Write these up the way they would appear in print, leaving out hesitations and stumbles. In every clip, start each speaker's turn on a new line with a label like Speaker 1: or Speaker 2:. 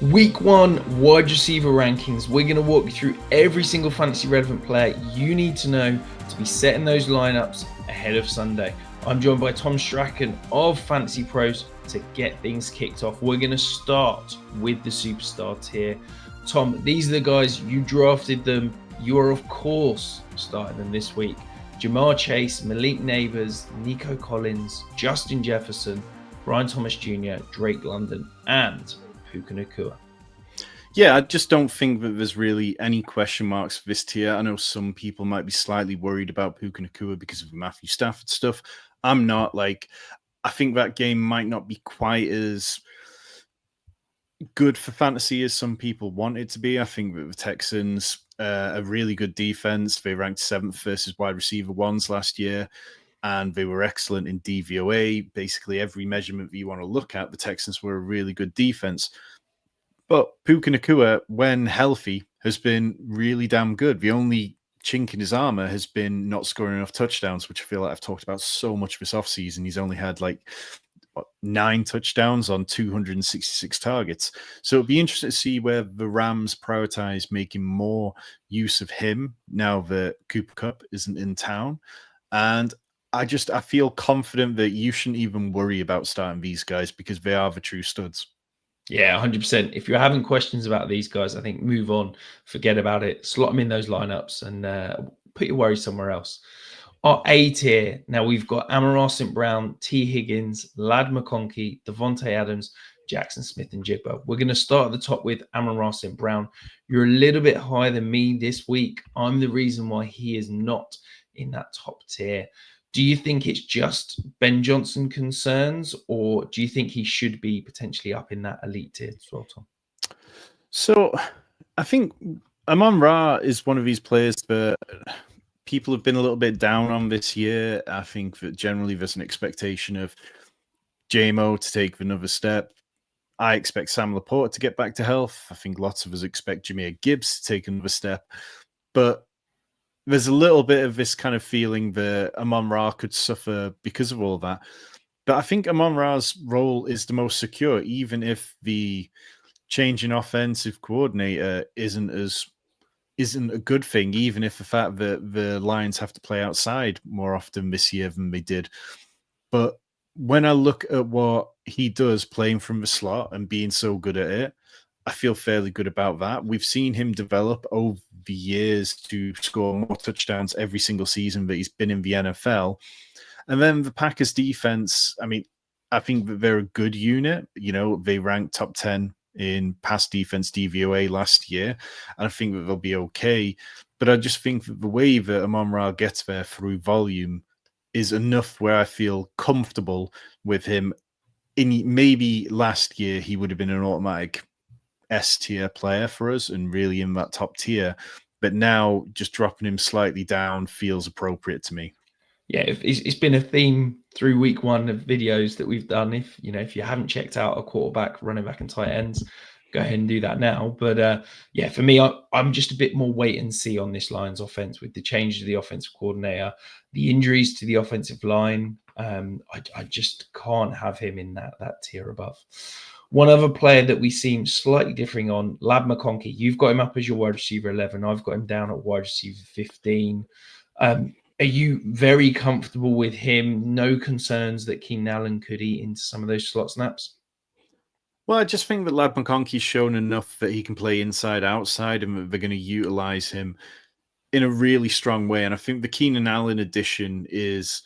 Speaker 1: Week 1 wide receiver rankings. We're going to walk you through every single fantasy relevant player you need to know to be setting those lineups ahead of Sunday. I'm joined by Tom Strachan of Fantasy Pros to get things kicked off. We're going to start with the superstar tier. Tom, these are the guys you drafted them. You are, of course, starting them this week. Jamar Chase, Malik Neighbors, Nico Collins, Justin Jefferson, Brian Thomas Jr., Drake London, and Puka Nacua.
Speaker 2: Yeah, I just don't think that there's really any question marks for this tier. I know some people might be slightly worried about Puka Nacua because of the Matthew Stafford stuff. I'm not. I think that game might not be quite as good for fantasy as some people want it to be. I think that the Texans a really good defense. They ranked 7th versus wide receiver ones last year, and they were excellent in DVOA. Basically, every measurement that you want to look at, the Texans were a really good defense. But Puka Nacua, when healthy, has been really damn good. The only chink in his armor has been not scoring enough touchdowns, which I feel like I've talked about so much this offseason. He's only had 9 touchdowns on 266 targets. So it'd be interesting to see where the Rams prioritize making more use of him now that Cooper Kupp isn't in town. And I feel confident that you shouldn't even worry about starting these guys because they are the true studs.
Speaker 1: Yeah, 100%. If you're having questions about these guys, I think move on, forget about it, slot them in those lineups and put your worries somewhere else. Our A tier, now we've got Amon-Ra St. Brown, T. Higgins, Lad McConkey, Devontae Adams, Jackson Smith, and Jigba. We're going to start at the top with Amon-Ra St. Brown. You're a little bit higher than me this week. I'm the reason why he is not in that top tier. Do you think it's just Ben Johnson concerns, or do you think he should be potentially up in that elite tier as well, Tom?
Speaker 2: So I think Amon-Ra is one of these players that people have been a little bit down on this year. I think that generally there's an expectation of JMO to take another step. I expect Sam Laporta to get back to health. I think lots of us expect Jahmyr Gibbs to take another step. But there's a little bit of this kind of feeling that Amon-Ra could suffer because of all that. But I think Amon-Ra's role is the most secure, even if the change in offensive coordinator isn't a good thing, even if the fact that the Lions have to play outside more often this year than they did. But when I look at what he does playing from the slot and being so good at it, I feel fairly good about that. We've seen him develop over the years to score more touchdowns every single season that he's been in the NFL. And then the Packers defense, I mean, I think that they're a good unit. You know, they ranked top 10 in pass defense DVOA last year, and I think that they'll be okay. But I just think that the way that Amon-Ra gets there through volume is enough where I feel comfortable with him. Maybe last year he would have been an automatic S tier player for us and really in that top tier. But now just dropping him slightly down feels appropriate to me.
Speaker 1: Yeah, it's been a theme through week 1 of videos that we've done. If you haven't checked out a quarterback, running back, and tight ends, go ahead and do that now. But yeah, for me, I'm just a bit more wait and see on this Lions offense with the change to the offensive coordinator, the injuries to the offensive line. I just can't have him in that tier above. One other player that we seem slightly differing on, Lad McConkey. You've got him up as your wide receiver 11. I've got him down at wide receiver 15. Are you very comfortable with him? No concerns that Keenan Allen could eat into some of those slot snaps?
Speaker 2: Well, I just think that Lad McConkey's shown enough that he can play inside, outside, and that they're going to utilize him in a really strong way. And I think the Keenan Allen addition is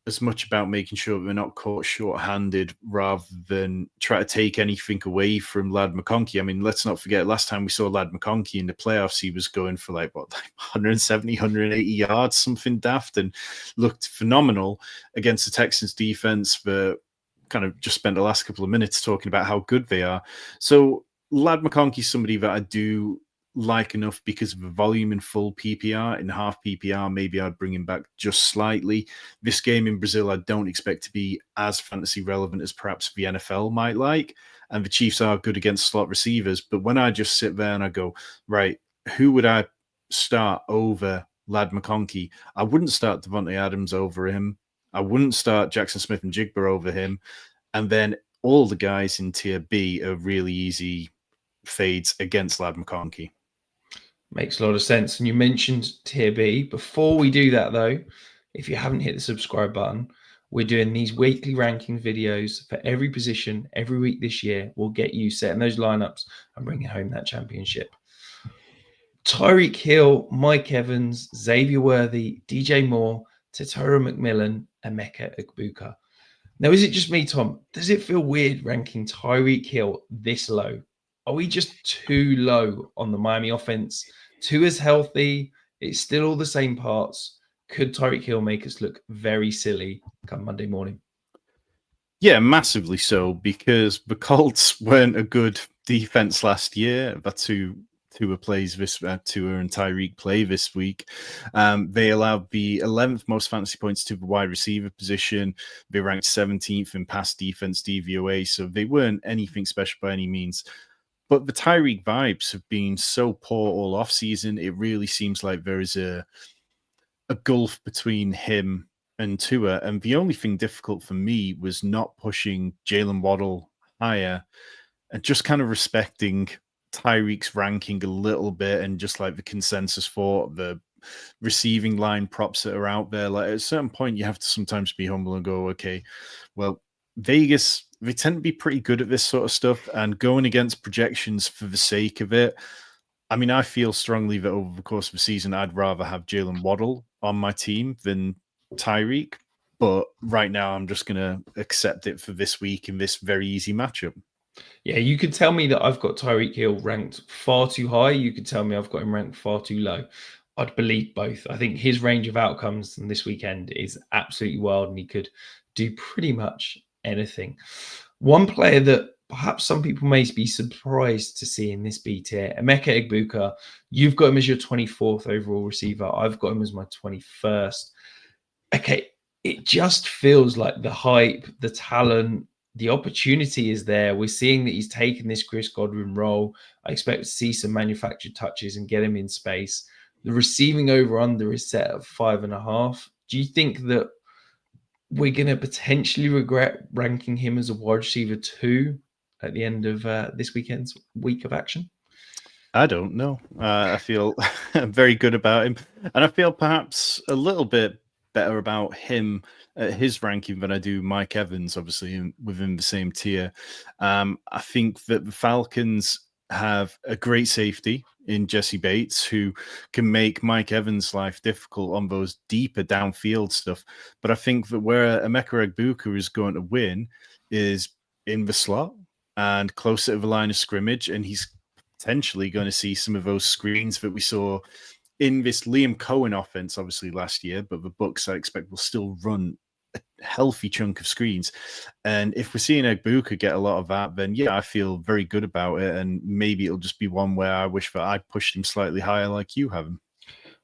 Speaker 2: as much about making sure that they're not caught short-handed rather than try to take anything away from Lad McConkey. I mean, let's not forget, last time we saw Lad McConkey in the playoffs, he was going for 170, 180 yards, something daft, and looked phenomenal against the Texans defense that kind of just spent the last couple of minutes talking about how good they are. So Lad McConkey's somebody that I do like enough because of the volume in full PPR. In half PPR, maybe I'd bring him back just slightly. This game in Brazil, I don't expect to be as fantasy relevant as perhaps the NFL might like. And the Chiefs are good against slot receivers. But when I just sit there and I go, right, who would I start over Lad McConkey? I wouldn't start Devontae Adams over him. I wouldn't start Jackson Smith and Jigba over him. And then all the guys in tier B are really easy fades against Lad McConkey.
Speaker 1: Makes a lot of sense. And you mentioned Tier B. Before we do that, though, if you haven't hit the subscribe button, we're doing these weekly ranking videos for every position every week this year. We'll get you setting those lineups and bringing home that championship. Tyreek Hill, Mike Evans, Xavier Worthy, DJ Moore, Tetoro McMillan, and Emeka Egbuka. Now, is it just me, Tom? Does it feel weird ranking Tyreek Hill this low? Are we just too low on the Miami offense? Too as healthy? It's still all the same parts. Could Tyreek Hill make us look very silly come Monday morning?
Speaker 2: Yeah, massively so, because the Colts weren't a good defense last year. That's who Tua plays this. Tua and Tyreek play this week. They allowed the 11th most fantasy points to the wide receiver position. They ranked 17th in pass defense DVOA, so they weren't anything special by any means. But the Tyreek vibes have been so poor all off season. It really seems like there is a gulf between him and Tua. And the only thing difficult for me was not pushing Jalen Waddle higher and just kind of respecting Tyreek's ranking a little bit and just like the consensus for the receiving line props that are out there. Like at a certain point, you have to sometimes be humble and go, okay, well, Vegas, they tend to be pretty good at this sort of stuff, and going against projections for the sake of it. I mean, I feel strongly that over the course of the season, I'd rather have Jalen Waddle on my team than Tyreek. But right now, I'm just going to accept it for this week in this very easy matchup.
Speaker 1: Yeah, you could tell me that I've got Tyreek Hill ranked far too high. You could tell me I've got him ranked far too low. I'd believe both. I think his range of outcomes in this weekend is absolutely wild, and he could do pretty much anything. One player that perhaps some people may be surprised to see in this B tier, Emeka Egbuka. You've got him as your 24th overall receiver. I've got him as my 21st. Okay, it just feels like the hype, the talent, the opportunity is there. We're seeing that he's taken this Chris Godwin role. I expect to see some manufactured touches and get him in space. The receiving over under is set at 5.5. Do you think that we're going to potentially regret ranking him as a wide receiver 2 at the end of this weekend's week of action?
Speaker 2: I don't know. I feel very good about him. And I feel perhaps a little bit better about him at his ranking than I do Mike Evans, obviously within the same tier. I think that the Falcons have a great safety in Jesse Bates, who can make Mike Evans' life difficult on those deeper downfield stuff. But I think that where Emeka Egbuka is going to win is in the slot and closer to the line of scrimmage, and he's potentially going to see some of those screens that we saw in this Liam Cohen offense, obviously last year, but the Bucs I expect will still run a healthy chunk of screens. And if we're seeing Egbuka get a lot of that, then yeah, I feel very good about it. And maybe it'll just be one where I wish that I pushed him slightly higher like you have him.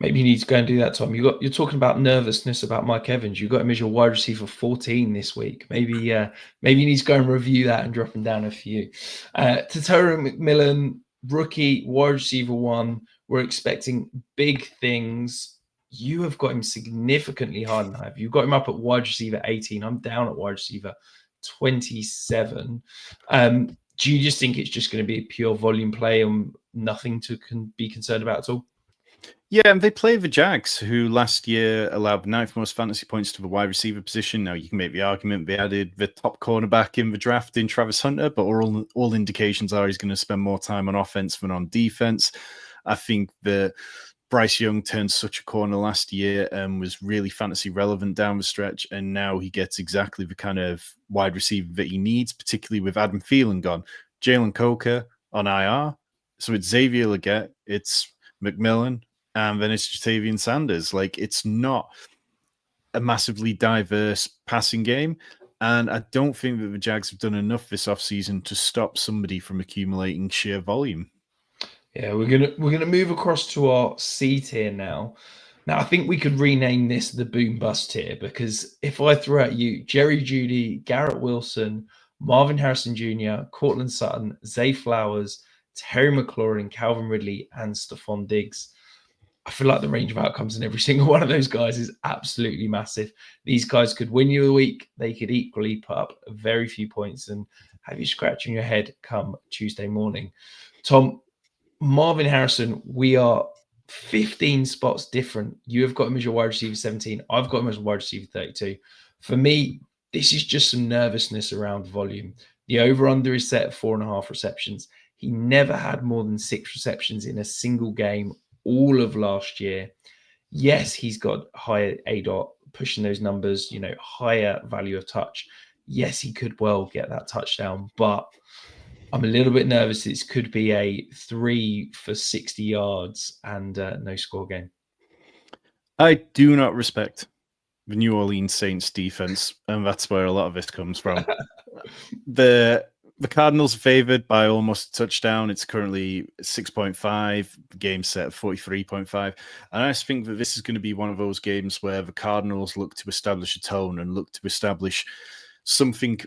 Speaker 1: Maybe you need to go and do that, Tom. You're talking about nervousness about Mike Evans. You got him as your wide receiver 14 this week. Maybe you need to go and review that and drop him down a few. Tetoro McMillan, rookie wide receiver 1. We're expecting big things. You have got him significantly higher than I have. You've got him up at wide receiver 18. I'm down at wide receiver 27. Do you just think it's just going to be a pure volume play and nothing to be concerned about at all?
Speaker 2: Yeah, and they play the Jags, who last year allowed the 9th most fantasy points to the wide receiver position. Now, you can make the argument they added the top cornerback in the draft in Travis Hunter, but all indications are he's going to spend more time on offense than on defense. I think that Bryce Young turned such a corner last year and was really fantasy relevant down the stretch, and now he gets exactly the kind of wide receiver that he needs, particularly with Adam Thielen gone. Jalen Coker on IR. So it's Xavier Legette, it's McMillan, and then it's Jatavian Sanders. Like, it's not a massively diverse passing game. And I don't think that the Jags have done enough this offseason to stop somebody from accumulating sheer volume.
Speaker 1: Yeah, we're gonna move across to our C tier now. Now, I think we could rename this the boom bust tier, because if I throw at you Jerry Jeudy, Garrett Wilson, Marvin Harrison Jr., Cortland Sutton, Zay Flowers, Terry McLaurin, Calvin Ridley, and Stephon Diggs, I feel like the range of outcomes in every single one of those guys is absolutely massive. These guys could win you a week. They could equally put up very few points and have you scratching your head come Tuesday morning. Tom, Marvin Harrison, we are 15 spots different. You have got him as your wide receiver 17. I've got him as wide receiver 32. For me, this is just some nervousness around volume. The over-under is set at 4.5 receptions. He never had more than 6 receptions in a single game all of last year. Yes, he's got higher ADOT, pushing those numbers, higher value of touch. Yes, he could well get that touchdown, but I'm a little bit nervous. This could be a 3 for 60 yards and no score game.
Speaker 2: I do not respect the New Orleans Saints defense, and that's where a lot of this comes from. The Cardinals are favored by almost a touchdown. It's currently 6.5, game set at 43.5. And I just think that this is going to be one of those games where the Cardinals look to establish a tone and look to establish something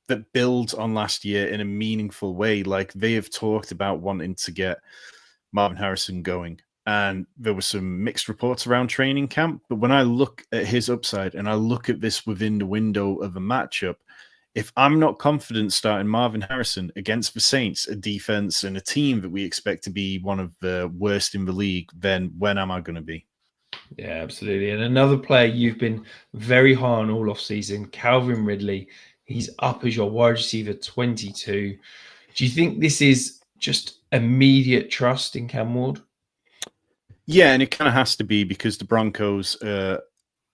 Speaker 2: that builds on last year in a meaningful way. Like, they have talked about wanting to get Marvin Harrison going. And there were some mixed reports around training camp. But when I look at his upside and I look at this within the window of a matchup, if I'm not confident starting Marvin Harrison against the Saints, a defense and a team that we expect to be one of the worst in the league, then when am I going to be?
Speaker 1: Yeah, absolutely. And another player you've been very high on all off season, Calvin Ridley. He's up as your wide receiver 22. Do you think this is just immediate trust in Cam Ward?
Speaker 2: Yeah, and it kind of has to be because the Broncos are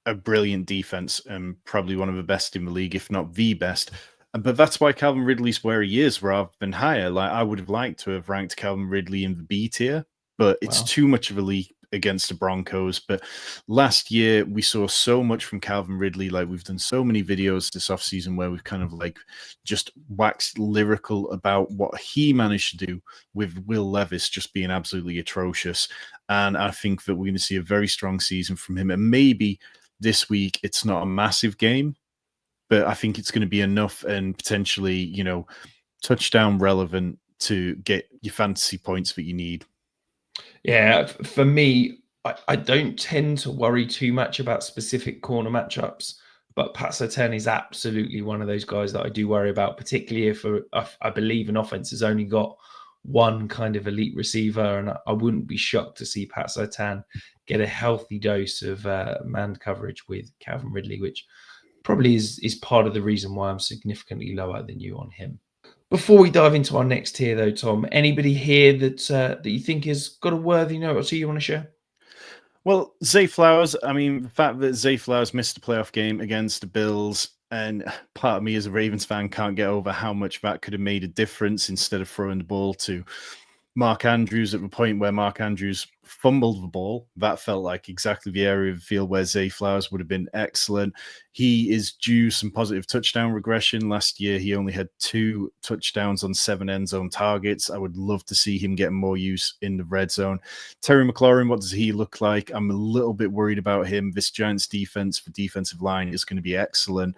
Speaker 2: a brilliant defense and probably one of the best in the league, if not the best. But that's why Calvin Ridley's where he is rather than higher. Like, I would have liked to have ranked Calvin Ridley in the B tier, but it's too much of a leap against the Broncos. But last year we saw so much from Calvin Ridley. Like, we've done so many videos this offseason where we've kind of like just waxed lyrical about what he managed to do with Will Levis just being absolutely atrocious. And I think that we're going to see a very strong season from him. And maybe this week it's not a massive game, but I think it's going to be enough and potentially, touchdown relevant to get your fantasy points that you need.
Speaker 1: Yeah, for me, I don't tend to worry too much about specific corner matchups, but Pat Surtain is absolutely one of those guys that I do worry about, particularly if I believe an offense has only got one kind of elite receiver, and I wouldn't be shocked to see Pat Surtain get a healthy dose of man coverage with Calvin Ridley, which probably is part of the reason why I'm significantly lower than you on him. Before we dive into our next tier, though, Tom, anybody here that you think has got a worthy note or two you want to share?
Speaker 2: Well, Zay Flowers, I mean, the fact that Zay Flowers missed a playoff game against the Bills, and part of me as a Ravens fan can't get over how much that could have made a difference instead of throwing the ball to Mark Andrews at the point where Mark Andrews fumbled the ball. That felt like exactly the area of the field where Zay Flowers would have been excellent. He is due some positive touchdown regression. Last year, he only had 2 touchdowns on 7 end zone targets. I would love to see him get more use in the red zone. Terry McLaurin, what does he look like? I'm a little bit worried about him. This Giants defense for defensive line is going to be excellent.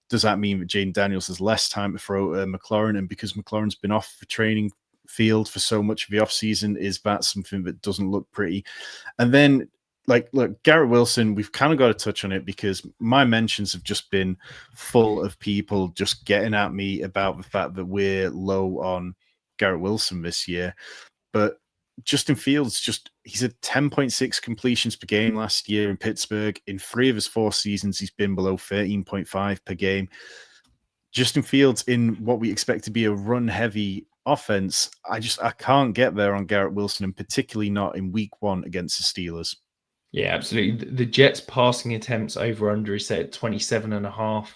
Speaker 2: Does that mean that Jaden Daniels has less time to throw McLaurin? And because McLaurin's been off for training field for so much of the offseason, is that something that doesn't look pretty? And then, look, Garrett Wilson, we've kind of got to touch on it because my mentions have just been full of people just getting at me about the fact that we're low on Garrett Wilson this year. But Justin Fields, he's at 10.6 completions per game last year in Pittsburgh. In 3 of his 4 seasons, he's been below 13.5 per game. Justin Fields in what we expect to be a run-heavy offense, I can't get there on Garrett Wilson, and particularly not in week 1 against the Steelers.
Speaker 1: Yeah, absolutely. The Jets passing attempts over under is set at 27.5.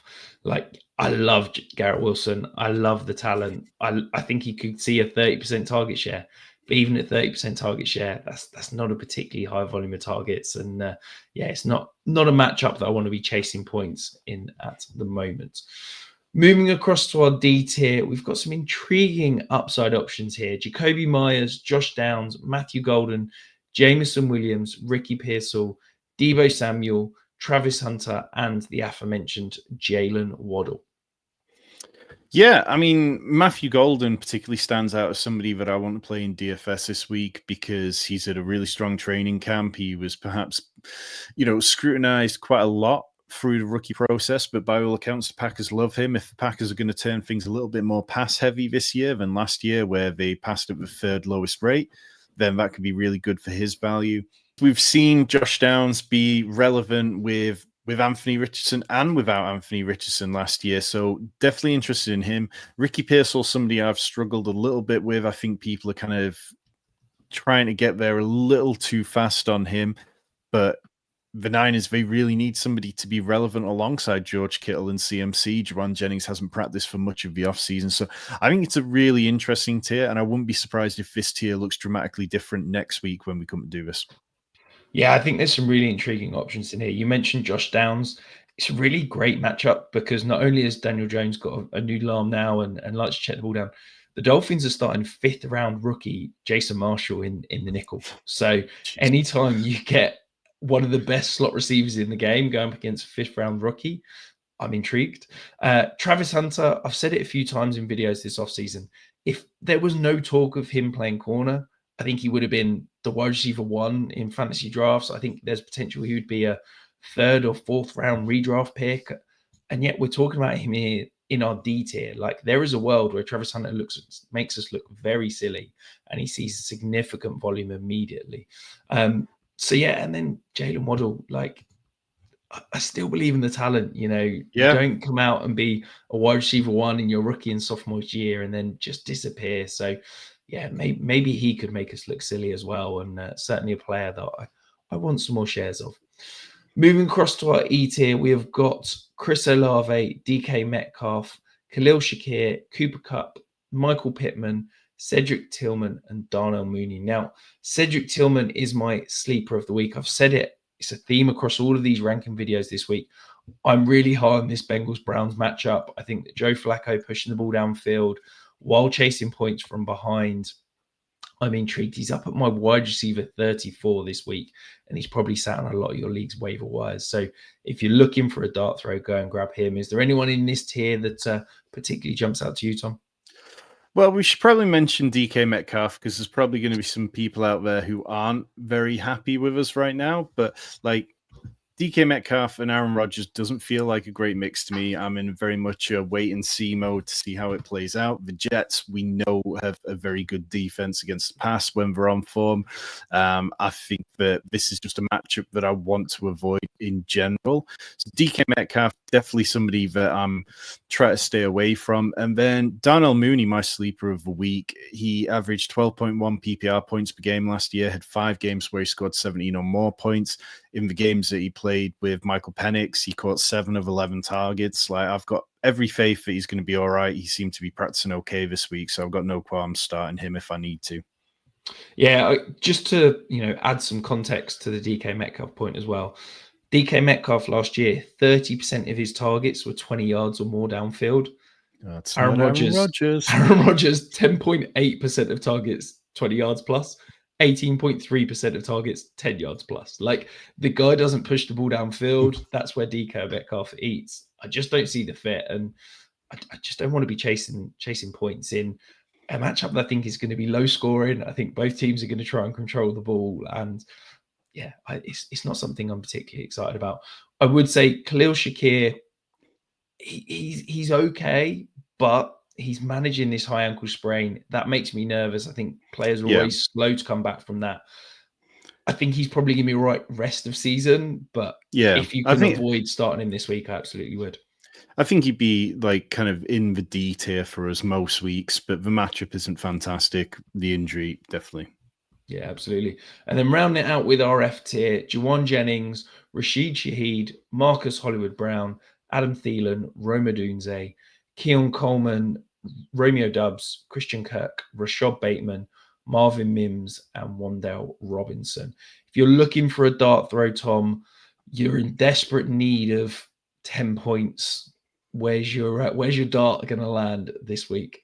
Speaker 1: Like, I love Garrett Wilson. I love the talent. I think he could see a 30% target share. But even at 30% target share, that's not a particularly high volume of targets. And it's not a matchup that I want to be chasing points in at the moment. Moving across to our D tier, we've got some intriguing upside options here. Jacoby Myers, Josh Downs, Matthew Golden, Jameson Williams, Ricky Pearsall, Deebo Samuel, Travis Hunter, and the aforementioned Jalen Waddle.
Speaker 2: Yeah, I mean, Matthew Golden particularly stands out as somebody that I want to play in DFS this week because he's at a really strong training camp. He was perhaps, scrutinized quite a lot through the rookie process, but by all accounts, the Packers love him. If the Packers are going to turn things a little bit more pass heavy this year than last year, where they passed at the third lowest rate, then that could be really good for his value. We've seen Josh Downs be relevant with Anthony Richardson and without Anthony Richardson last year, so definitely interested in him. Ricky Pearsall, somebody I've struggled a little bit with. I think people are kind of trying to get there a little too fast on him, but the Niners, they really need somebody to be relevant alongside George Kittle and CMC. Juwan Jennings hasn't practiced for much of the offseason. So I think it's a really interesting tier, and I wouldn't be surprised if this tier looks dramatically different next week when we come to do this.
Speaker 1: Yeah, I think there's some really intriguing options in here. You mentioned Josh Downs. It's a really great matchup because not only has Daniel Jones got a new arm now and likes to check the ball down, the Dolphins are starting 5th round rookie Jason Marshall in the nickel. So anytime you get one of the best slot receivers in the game going up against a 5th round rookie, I'm intrigued. Travis Hunter, I've said it a few times in videos this offseason. If there was no talk of him playing corner, I think he would have been the wide receiver 1 in fantasy drafts. I think there's potential he would be a 3rd or 4th round redraft pick. And yet we're talking about him here in our D tier. Like, there is a world where Travis Hunter makes us look very silly and he sees significant volume immediately. So yeah, and then Jalen Waddle, like, I still believe in the talent. You don't come out and be a wide receiver 1 in your rookie and sophomore year and then just disappear. So yeah, maybe he could make us look silly as well. And certainly a player that I want some more shares of. Moving across to our E tier, we have got Chris Olave, DK Metcalf, Khalil Shakir, Cooper Kupp, Michael Pittman, Cedric Tillman, and Darnell Mooney. Now, Cedric Tillman is my sleeper of the week. I've said it. It's a theme across all of these ranking videos this week. I'm really high on this Bengals-Browns matchup. I think that Joe Flacco pushing the ball downfield while chasing points from behind, I'm intrigued. He's up at my wide receiver 34 this week, and he's probably sat on a lot of your league's waiver wires. So if you're looking for a dart throw, go and grab him. Is there anyone in this tier that particularly jumps out to you, Tom?
Speaker 2: Well, we should probably mention DK Metcalf because there's probably going to be some people out there who aren't very happy with us right now. But like, DK Metcalf and Aaron Rodgers doesn't feel like a great mix to me. I'm in very much a wait and see mode to see how it plays out. The Jets, we know, have a very good defense against the pass when they're on form. I think that this is just a matchup that I want to avoid in general. So DK Metcalf, definitely somebody that I'm trying to stay away from. And then Darnell Mooney, my sleeper of the week. He averaged 12.1 PPR points per game last year, had 5 games where he scored 17 or more points. In the games that he played with Michael Penix, he caught 7 of 11 targets. Like, I've got every faith that he's going to be all right. He seemed to be practicing okay this week, so I've got no qualms starting him if I need to.
Speaker 1: Yeah, just to add some context to the DK Metcalf point as well. DK Metcalf last year, 30% of his targets were 20 yards or more downfield.
Speaker 2: That's
Speaker 1: Aaron
Speaker 2: not
Speaker 1: Rodgers.
Speaker 2: Aaron
Speaker 1: Rodgers, 10.8% of targets, 20 yards plus. 18.3% of targets, 10 yards plus. Like, the guy doesn't push the ball downfield. That's where DK Metcalf eats. I just don't see the fit, and I just don't want to be chasing points in a matchup that I think is going to be low scoring. I think both teams are going to try and control the ball, and yeah, it's not something I'm particularly excited about. I would say Khalil Shakir, he's okay, but he's managing this high ankle sprain. That makes me nervous. I think players are always slow to come back from that. I think he's probably going to be right rest of season, but if you can avoid starting him this week, I absolutely would.
Speaker 2: I think he'd be like kind of in the D tier for us most weeks, but the matchup isn't fantastic. The injury, definitely.
Speaker 1: Yeah, absolutely. And then rounding it out with our F tier, Juwan Jennings, Rashid Shaheed, Marcus Hollywood Brown, Adam Thielen, Roma Dunze, Keon Coleman, Romeo Dubs, Christian Kirk, Rashad Bateman, Marvin Mims, and Wan'Dale Robinson. If you're looking for a dart throw, Tom, you're in desperate need of 10 points. Where's your dart going to land this week?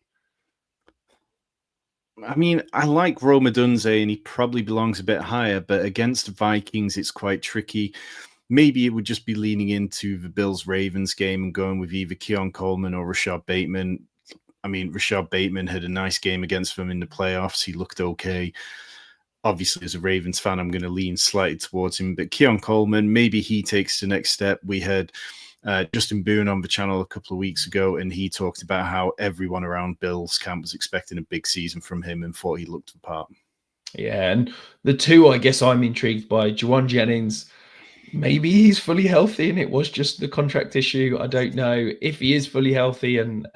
Speaker 2: I mean, I like Roma Dunze, and he probably belongs a bit higher, but against the Vikings, it's quite tricky. Maybe it would just be leaning into the Bills-Ravens game and going with either Keon Coleman or Rashad Bateman. I mean, Rashad Bateman had a nice game against them in the playoffs. He looked okay. obviously, as a Ravens fan, I'm going to lean slightly towards him. But Keon Coleman, maybe he takes the next step. We had Justin Boone on the channel a couple of weeks ago, and he talked about how everyone around Bill's camp was expecting a big season from him and thought he looked the part.
Speaker 1: Yeah, and the two I guess I'm intrigued by, Juwan Jennings. Maybe he's fully healthy and it was just the contract issue. I don't know. If he is fully healthy and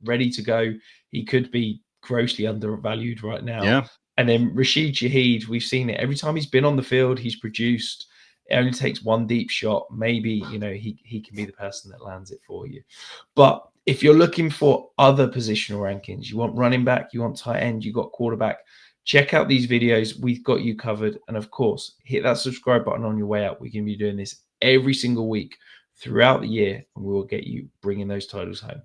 Speaker 1: ready to go, he could be grossly undervalued right now.
Speaker 2: Yeah.
Speaker 1: And then Rashid Shaheed, we've seen it every time he's been on the field, he's produced. It only takes one deep shot. Maybe, he can be the person that lands it for you. But if you're looking for other positional rankings, you want running back, you want tight end, you got quarterback, check out these videos. We've got you covered. And of course, hit that subscribe button on your way out. We're going to be doing this every single week throughout the year, and we will get you bringing those titles home.